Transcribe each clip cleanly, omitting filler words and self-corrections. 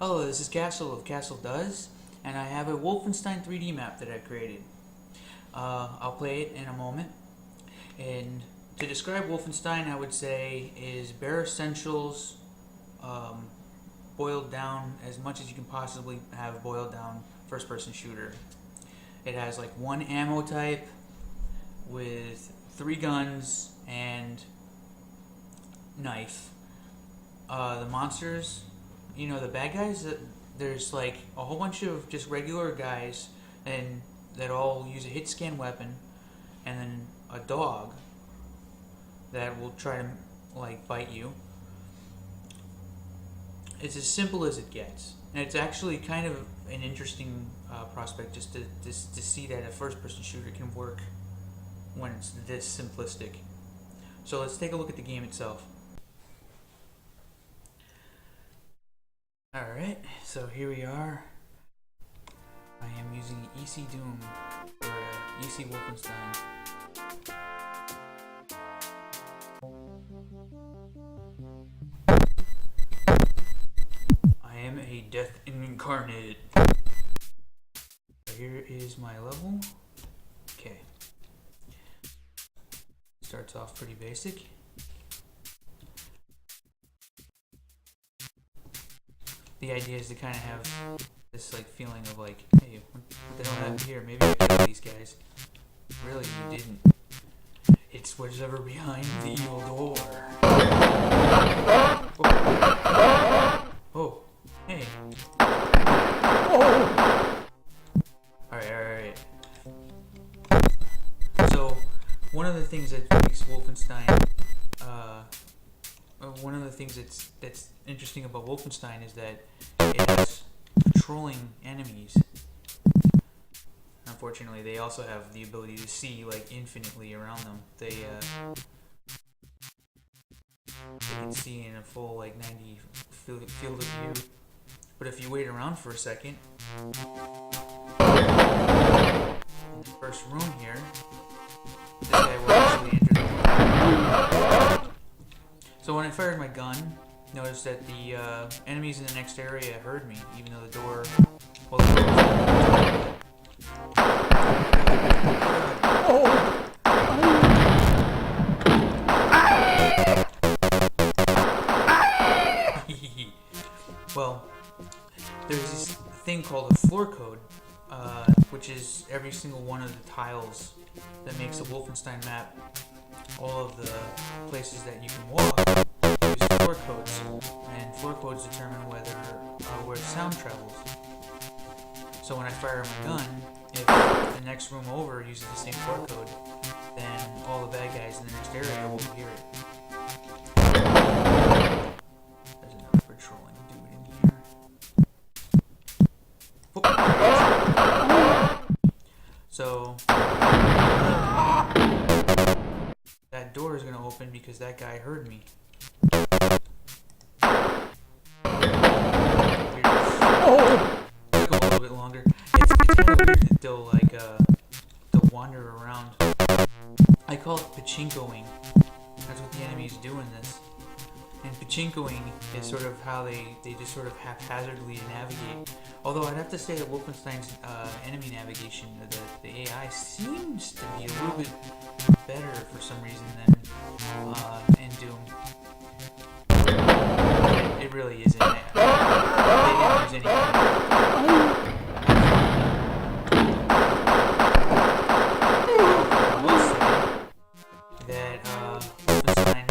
Hello, this is Castle of Castle Does, and I have a Wolfenstein 3D map that I created. I'll play it in a moment. And to describe Wolfenstein, I would say is bare essentials, boiled down as much as you can possibly have boiled down first-person shooter. It has like one ammo type with 3 guns and knife. The monsters, you know, the bad guys, there's like a whole bunch of just regular guys and that all use a hit scan weapon, and then a dog that will try to like bite you. It's as simple as it gets, and it's actually kind of an interesting prospect just to see that a first-person shooter can work when it's this simplistic. So let's take a look at the game itself. Alright, so here we are. I am using EC Doom for EC Wolfenstein. I am a death incarnate. So here is my level. Okay. Starts off pretty basic. The idea is to kind of have this like feeling of like, hey, what the hell happened here? Maybe I killed these guys. Really, you didn't. It's whatever behind the evil door. Oh, hey. Alright. So, one of the things that makes Wolfenstein, one of the things that's interesting about Wolfenstein is that it has patrolling enemies. Unfortunately, they also have the ability to see like infinitely around them. They can see in a full like 90 field of view. But if you wait around for a second, in the first room here, this guy will actually enter the room. So when I fired my gun, notice that the enemies in the next area heard me, even though the door was Well, there's this thing called a floor code, which is every single one of the tiles that makes a Wolfenstein map. All of the places that you can walk use floor codes, and floor codes determine where sound travels. So when I fire my gun, if the next room over uses the same floor code, then all the bad guys in the next area will hear it. There's another patrolling dude in here. Oh. So that door is going to open because that guy heard me. Took him a little bit longer. It's kind of weird that they'll wander around. I call it pachinkoing. That's what the enemies do in this. And pachinkoing is sort of how they just sort of haphazardly navigate. Although I'd have to say that Wolfenstein's enemy navigation, the AI, seems to be a little bit better for some reason than in Doom. It really isn't. They didn't use anything. I will say that Wolfenstein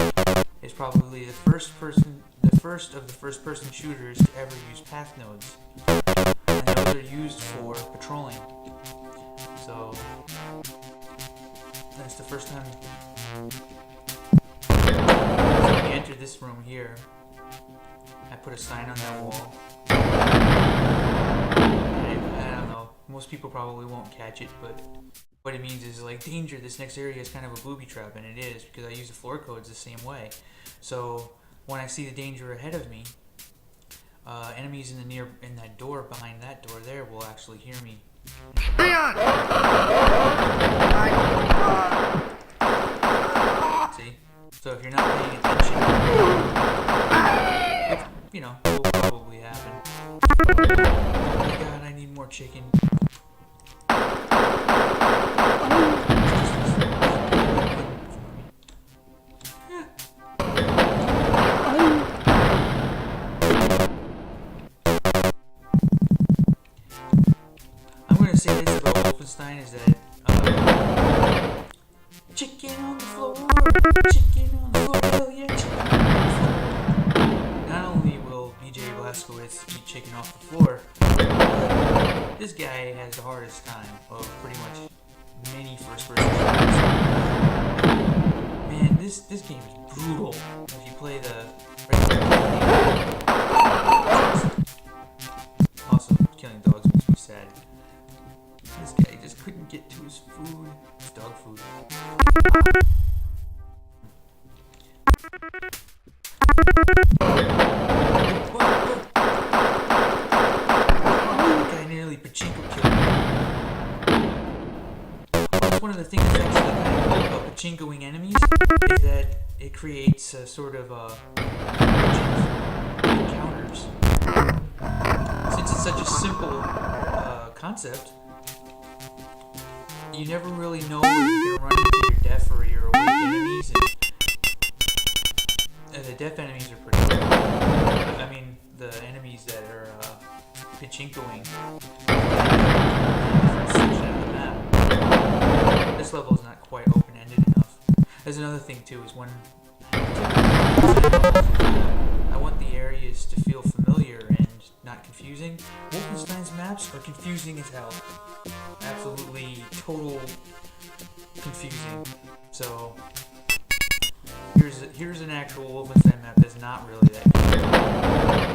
is probably the first of the first-person shooters to ever use path nodes, and those are used for patrolling. So that's the first time. So when you enter this room here, I put a sign on that wall. I don't know. Most people probably won't catch it, but what it means is like danger. This next area is kind of a booby trap, and it is because I use the floor codes the same way. So when I see the danger ahead of me, enemies in that door behind that door there will actually hear me. See? So if you're not paying attention, which, you know, will probably happen. my god, I need more chicken. I'm gonna say this about Wolfenstein is that chicken on the floor, chicken on the floor, hell yeah, chicken on the floor. Not only will BJ Blazkowicz eat chicken off the floor, but this guy has the hardest time of pretty much many first-person shooters. Man, this game is brutal if you play the regular game. Also, killing dogs makes me sad. This guy just couldn't get to his food. His dog food. That guy nearly pachinko killed me. One of the things that's actually kind of cool about pachinkoing enemies is that it creates a sort of encounters. Since it's such a simple concept, you never really know when you're going to run into your deaf or your awake enemies, and the deaf enemies are pretty cool. I mean, the enemies that are pachinkoing in different section of the map. This level is not quite open-ended enough. There's another thing too, is when I want the areas to feel familiar and not confusing. Wolfenstein's maps are confusing as hell. Absolutely total confusing. So here's an actual Wolfenstein map that's not really that good.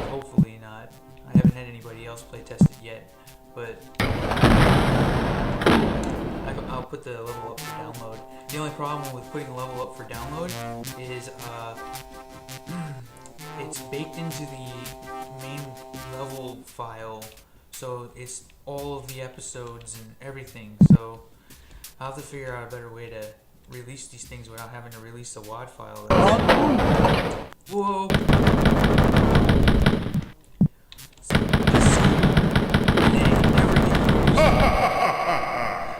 Hopefully not. I haven't had anybody else play test it yet, but I'll put the level up for download. The only problem with putting a level up for download is it's baked into the main level file, so it's all of the episodes and everything. So I'll have to figure out a better way to release these things without having to release the WAD file. Whoa!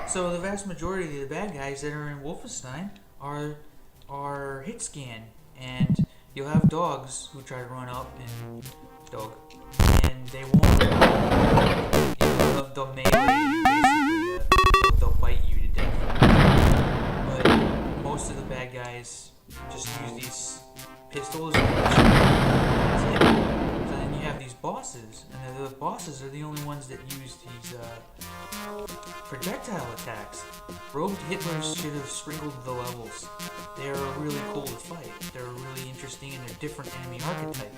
So the vast majority of the bad guys that are in Wolfenstein are hit scan, and you'll have dogs who try to run up and they won't. They'll melee you basically. They'll bite you to death. But most of the bad guys just use these pistols. And that's it. So then you have these bosses, and the bosses are the only ones that use these projectile attacks. Rogue Hitlers should have sprinkled the levels. They're really cool to fight. They're really interesting, and they're different enemy archetype.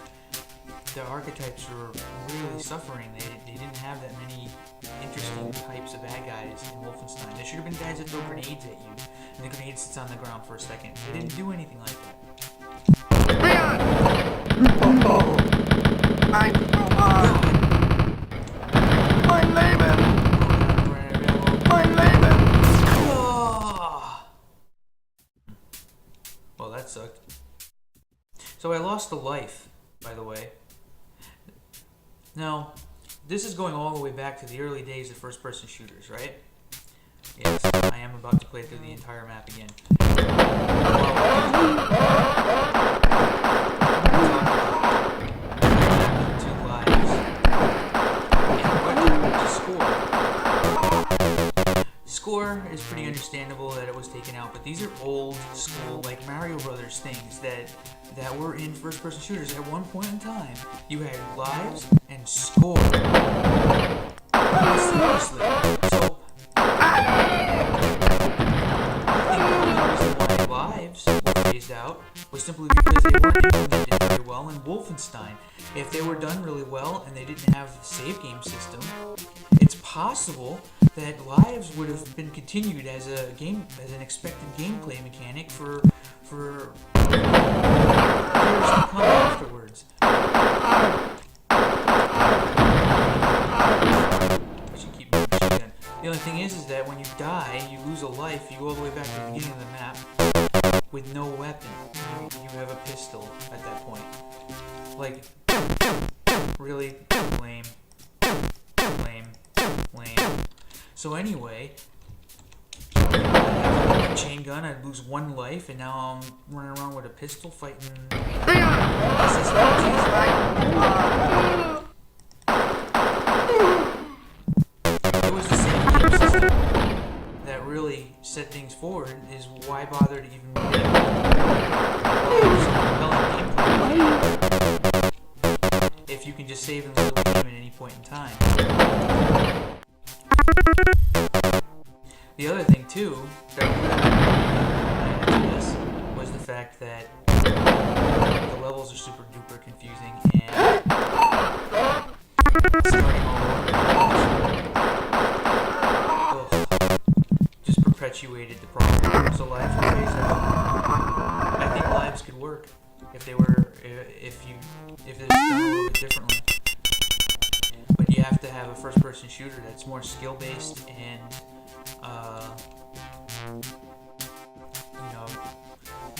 The archetypes were really suffering. They didn't have that many interesting types of bad guys in Wolfenstein. There should have been guys that throw grenades at you, and the grenade sits on the ground for a second. They didn't do anything like that. Mein Leben! Mein Leben! Well, that sucked. So I lost a life, by the way. Now, this is going all the way back to the early days of first-person shooters, right? Yes, I am about to play through the entire map again. Two lives. And what happened to Skar? Skar is pretty understandable that it was taken out, but these are old school, like Mario Brothers things that were in first-person shooters. At one point in time, you had lives and Skar. Seriously. So, I think the only reason why lives were phased out was simply because they weren't implemented very well in Wolfenstein. If they were done really well and they didn't have a save game system, it's possible that lives would have been continued as an expected gameplay mechanic for years to come afterwards. I should keep moving the shotgun. The only thing is that when you die, you lose a life, you go all the way back to the beginning of the map with no weapon. You have a pistol at that point. Like, really lame. So anyway, I have a chain gun, I'd lose 1 life, and now I'm running around with a pistol fighting SSPTs. It was the same game system that really set things forward. Is why bother to even make if you can just save and load the game at any point in time. The other thing too that really this was the fact that the levels are super duper confusing and starting all over just perpetuated the problem. So lives were phased out. I think lives could work if they were if it's done a little bit differently. But you have to have a first-person shooter that's more skill-based and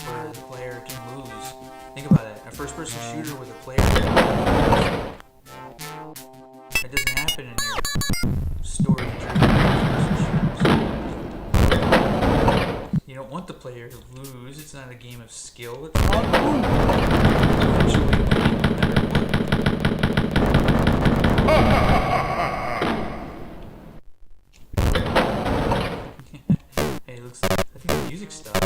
where the player can lose. Think about it. A first-person shooter with a player that doesn't happen in your story-driven first-person shooters. You don't want the player to lose. It's not a game of skill. It's a game of eventually winning no matter what. Hey, looks like, I think the music stopped.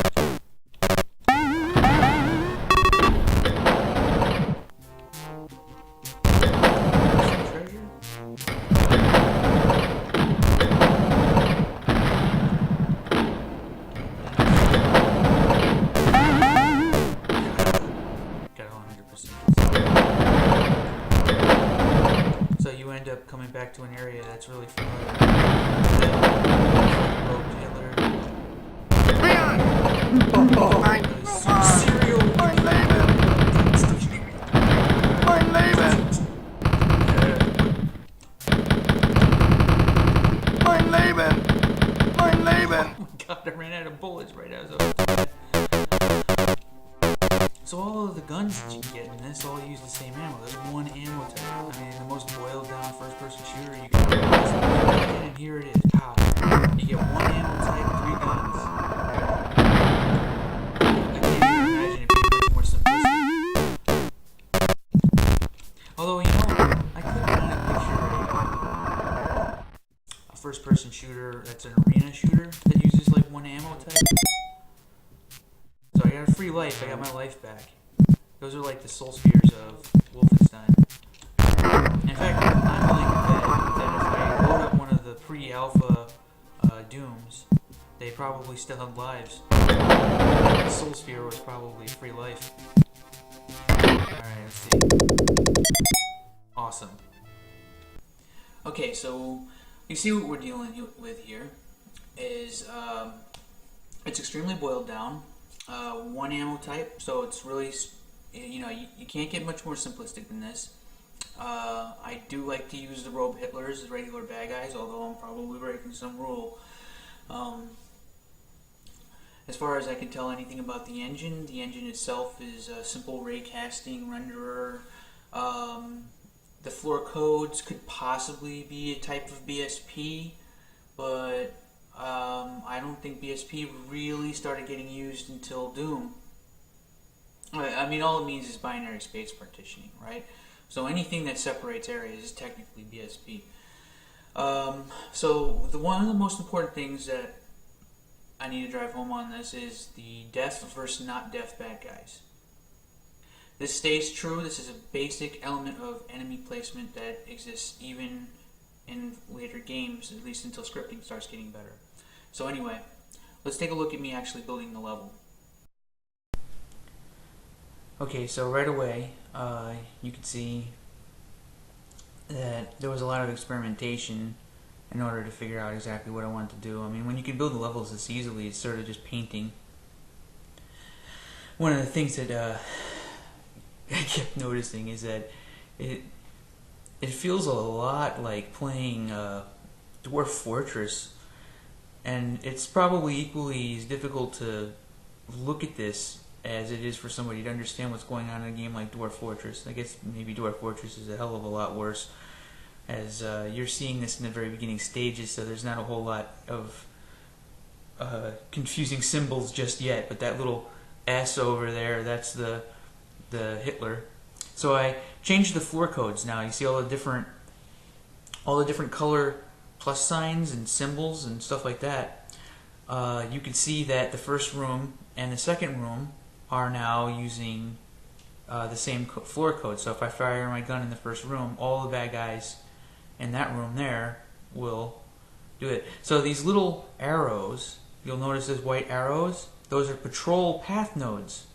Treasure? Got 100%. So you end up coming back to an area that's really familiar. Serial. Mein Leben! Mein Leben! Mein Leben! Mein Leben! Oh my god, I ran out of bullets right as I was doing. So all of the guns that you get in this all use the same ammo. There's one ammo type. I mean, the most boiled down first-person shooter you can imagine, and here it is. Pow. You get one ammo type, 3 guns. I can't even imagine it being much more simplistic. Although, I could kind of picture a first-person shooter that's an arena shooter that uses like one ammo type. So I got a free life. I got my life back. Those are like the soul spheres of Wolfenstein. In fact, I'm willing to bet that if I load up one of the pre-alpha Dooms, they probably still had lives. The soul sphere was probably free life. Alright, let's see. Awesome. Okay, so you see what we're dealing with here is it's extremely boiled down. One ammo type, so it's really, you can't get much more simplistic than this. I do like to use the robe Hitlers as regular bad guys, although I'm probably breaking some rule. As far as I can tell anything about the engine itself is a simple ray casting renderer. The floor codes could possibly be a type of BSP, but I don't think BSP really started getting used until Doom. I mean, all it means is binary space partitioning, right? So anything that separates areas is technically BSP. So one of the most important things that I need to drive home on this is the death versus not death bad guys. This stays true. This is a basic element of enemy placement that exists even in later games, at least until scripting starts getting better. So anyway, let's take a look at me actually building the level. Okay, so right away, you can see that there was a lot of experimentation in order to figure out exactly what I wanted to do. I mean, when you can build the levels this easily, it's sort of just painting. One of the things that I kept noticing is that it feels a lot like playing Dwarf Fortress, and it's probably equally as difficult to look at this as it is for somebody to understand what's going on in a game like Dwarf Fortress. I guess maybe Dwarf Fortress is a hell of a lot worse, as you're seeing this in the very beginning stages, so there's not a whole lot of confusing symbols just yet. But that little S over there, that's the Hitler. So I changed the floor codes now. You see all the different color plus signs and symbols and stuff like that. You can see that the first room and the second room are now using the same floor code. So if I fire my gun in the first room, all the bad guys in that room there will do it. So these little arrows, you'll notice there's white arrows. Those are patrol path nodes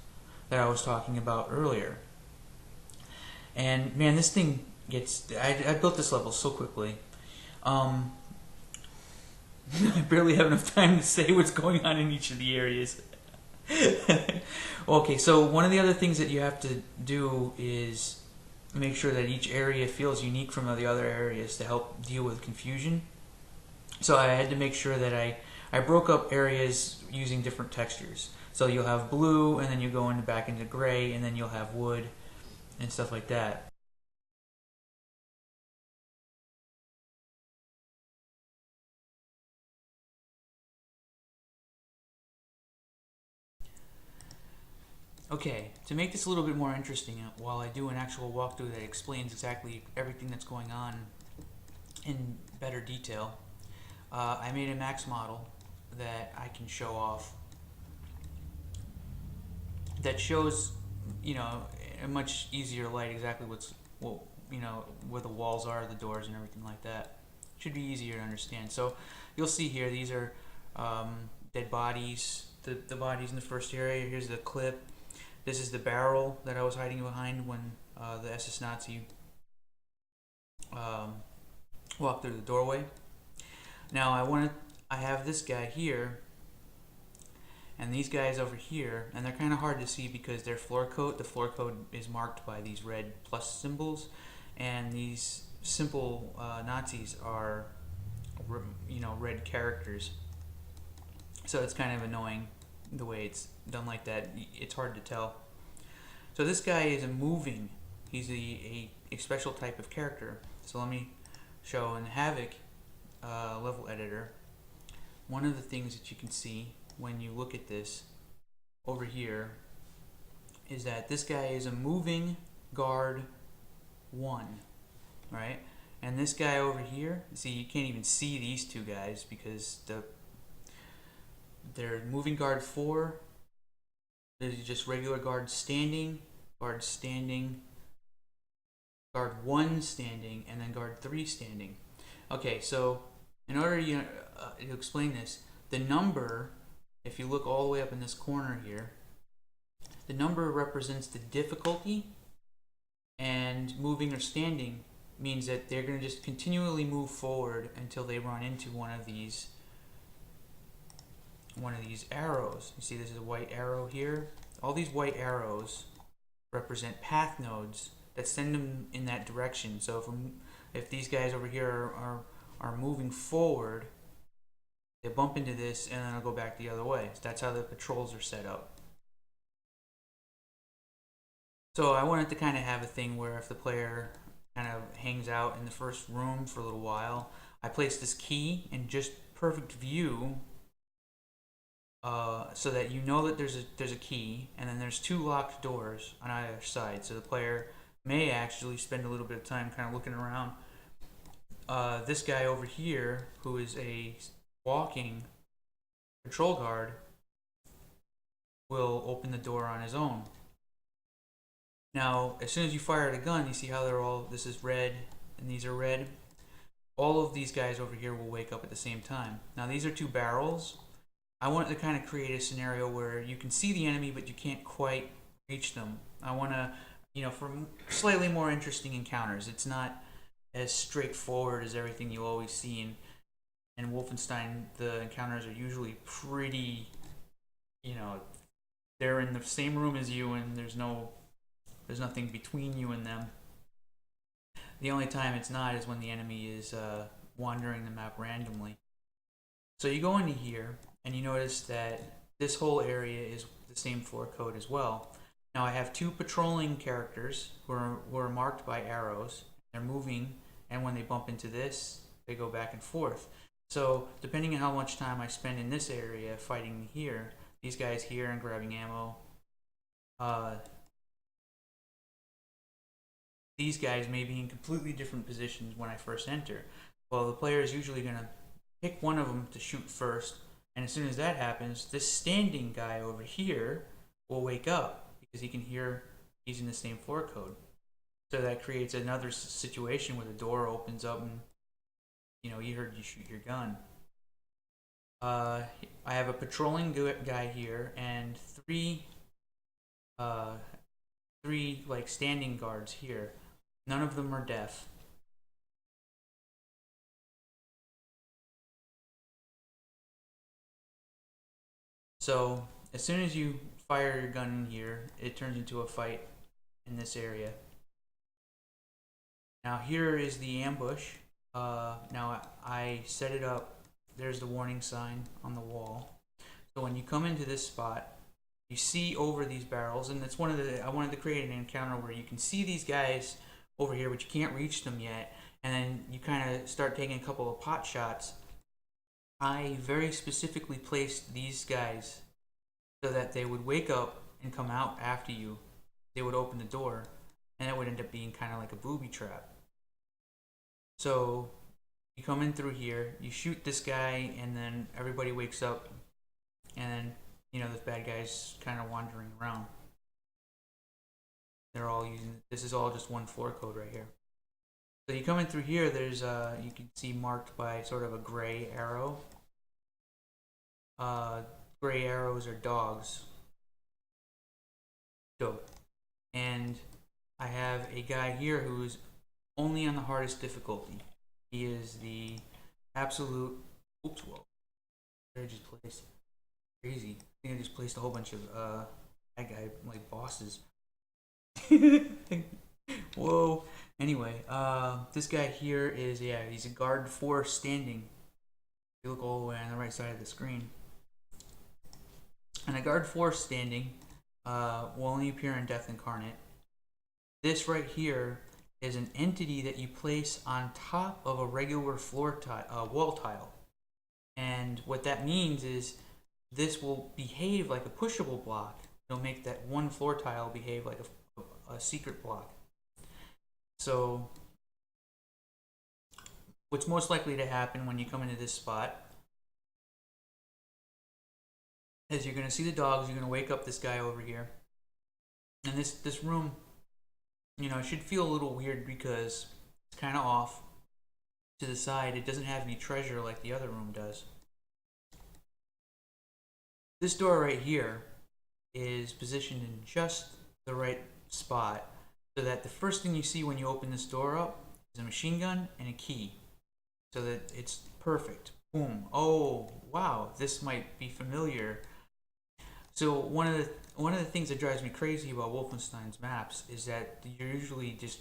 that I was talking about earlier. And man, this thing gets... I built this level so quickly. I barely have enough time to say what's going on in each of the areas. Okay, so one of the other things that you have to do is make sure that each area feels unique from the other areas to help deal with confusion. So I had to make sure that I broke up areas using different textures. So you'll have blue, and then you go back into gray, and then you'll have wood and stuff like that. Okay, to make this a little bit more interesting, while I do an actual walkthrough that explains exactly everything that's going on in better detail, I made a max model that I can show off that shows, you know, a much easier light exactly where the walls are, the doors, and everything like that. Should be easier to understand. So you'll see here, these are dead bodies, the bodies in the first area. Here's the clip. This is the barrel that I was hiding behind when the SS Nazi walked through the doorway. Now I have this guy here and these guys over here, and they're kind of hard to see because their floor code, the floor code is marked by these red plus symbols, and these simple Nazis are, you know, red characters. So it's kind of annoying the way it's done like that. It's hard to tell. So this guy is he's a special type of character. So let me show in the Havoc level editor. One of the things that you can see when you look at this over here is that this guy is a moving guard 1, right? And this guy over here, see, you can't even see these two guys because they're moving guard 4. There's just regular guard standing, guard 1 standing, and then guard 3 standing. Okay, so in order to explain this, the number, if you look all the way up in this corner here, the number represents the difficulty, and moving or standing means that they're going to just continually move forward until they run into one of these arrows. You see this is a white arrow here. All these white arrows represent path nodes that send them in that direction. So if these guys over here are moving forward, they bump into this and then they'll go back the other way. So that's how the patrols are set up. So I wanted to kind of have a thing where if the player kind of hangs out in the first room for a little while, I place this key in just perfect view so that you know that there's a key, and then there's 2 locked doors on either side. So the player may actually spend a little bit of time kind of looking around. This guy over here, who is a walking patrol guard, will open the door on his own. Now, as soon as you fire the gun, you see how they're all, this is red and these are red. All of these guys over here will wake up at the same time. Now, these are 2 barrels. I wanted to kind of create a scenario where you can see the enemy, but you can't quite reach them. I want to, you know, for slightly more interesting encounters. It's not as straightforward as everything you always see in Wolfenstein. The encounters are usually pretty, you know, they're in the same room as you, and there's nothing between you and them. The only time it's not is when the enemy is wandering the map randomly. So you go into here, and you notice that this whole area is the same floor code as well. Now I have 2 patrolling characters who are marked by arrows. They're moving and when they bump into this, they go back and forth. So depending on how much time I spend in this area fighting here, these guys here and grabbing ammo, these guys may be in completely different positions when I first enter. Well, the player is usually going to pick one of them to shoot first, and as soon as that happens, this standing guy over here will wake up because he can hear he's in the same floor code. So that creates another situation where the door opens up and, you know, you heard you shoot your gun. I have a patrolling guy here and three like standing guards here. None of them are deaf. So as soon as you fire your gun in here, it turns into a fight in this area. Now here is the ambush. Now I set it up. There's the warning sign on the wall. So when you come into this spot, you see over these barrels, and that's one of the, I wanted to create an encounter where you can see these guys over here, but you can't reach them yet, and then you kind of start taking a couple of pot shots. I very specifically placed these guys so that they would wake up and come out after you. They would open the door, and it would end up being kind of like a booby trap. So you come in through here, you shoot this guy, and then everybody wakes up, and then, you know, this bad guy's kind of wandering around. They're all using, this is all just one floor code right here. So you come in through here, there's you can see marked by sort of a gray arrow. Gray arrows are dogs. Dope. And I have a guy here who's only on the hardest difficulty. He is the absolute, oops, whoa. I just placed, crazy. I think I just placed a whole bunch of bad guy, like, bosses. Whoa. Anyway, this guy here is, yeah, he's a guard 4 standing. You look all the way on the right side of the screen. And a guard 4 standing will only appear in Death Incarnate. This right here is an entity that you place on top of a regular floor wall tile. And what that means is this will behave like a pushable block. It'll make that one floor tile behave like a secret block. So what's most likely to happen when you come into this spot is you're going to see the dogs, you're going to wake up this guy over here. And this room, you know, it should feel a little weird because it's kind of off to the side. It doesn't have any treasure like the other room does. This door right here is positioned in just the right spot so that the first thing you see when you open this door up is a machine gun and a key. So that it's perfect. Boom. Oh, wow, this might be familiar. So one of the things that drives me crazy about Wolfenstein's maps is that you're usually just,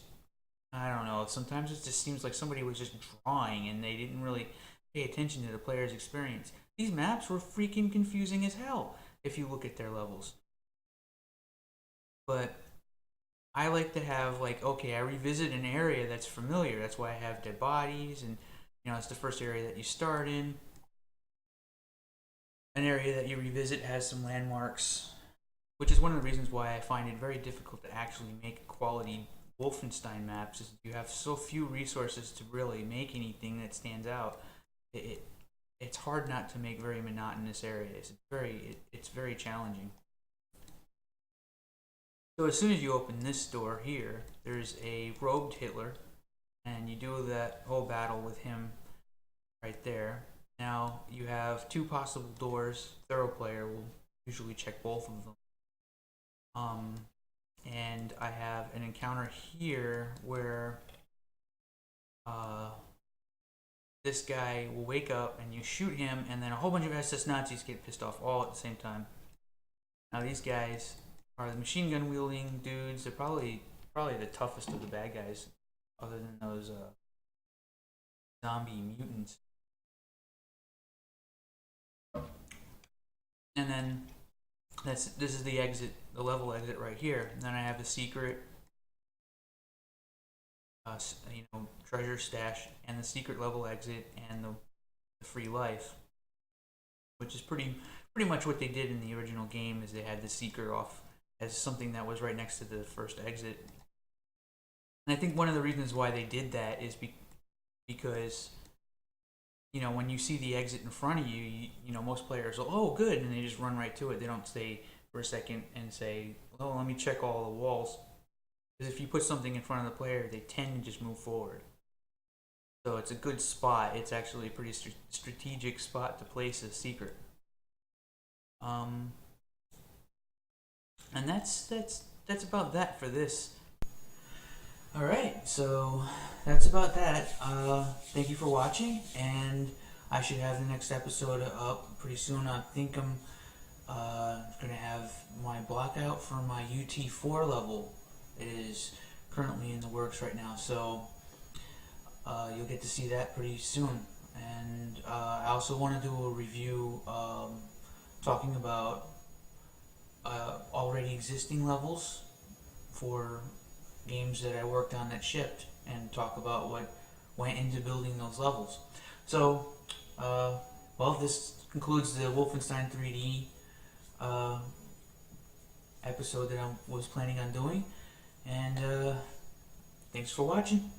I don't know, sometimes it just seems like somebody was just drawing and they didn't really pay attention to the player's experience. These maps were freaking confusing as hell if you look at their levels. But I like to have, like, okay, I revisit an area that's familiar. That's why I have dead bodies, and, you know, it's the first area that you start in. An area that you revisit has some landmarks, which is one of the reasons why I find it very difficult to actually make quality Wolfenstein maps. Is you have so few resources to really make anything that stands out. It's hard not to make very monotonous areas. It's very challenging. So as soon as you open this door here, there's a robed Hitler, and you do that whole battle with him right there. Now you have 2 possible doors. Thorough player will usually check both of them. And I have an encounter here where this guy will wake up and you shoot him, and then a whole bunch of SS Nazis get pissed off all at the same time. Now these guys are the machine gun wielding dudes. They're probably the toughest of the bad guys, other than those zombie mutants. And then this is the exit, the level exit right here. And then I have the secret treasure stash and the secret level exit and the free life, which is pretty much what they did in the original game. Is they had the seeker off as something that was right next to the first exit. And I think one of the reasons why they did that is because when you see the exit in front of you, most players will, oh, good, and they just run right to it. They don't stay for a second and say, oh, let me check all the walls. Because if you put something in front of the player, they tend to just move forward. So it's a good spot. It's actually a pretty strategic spot to place a secret. And that's about that for this. All right, so that's about that. Thank you for watching, and I should have the next episode up pretty soon. I think I'm gonna have my block out for my UT4 level. It is currently in the works right now, so you'll get to see that pretty soon. And I also want to do a review talking about already existing levels for games that I worked on that shipped, and talk about what went into building those levels. So, this concludes the Wolfenstein 3D episode that I was planning on doing, and thanks for watching.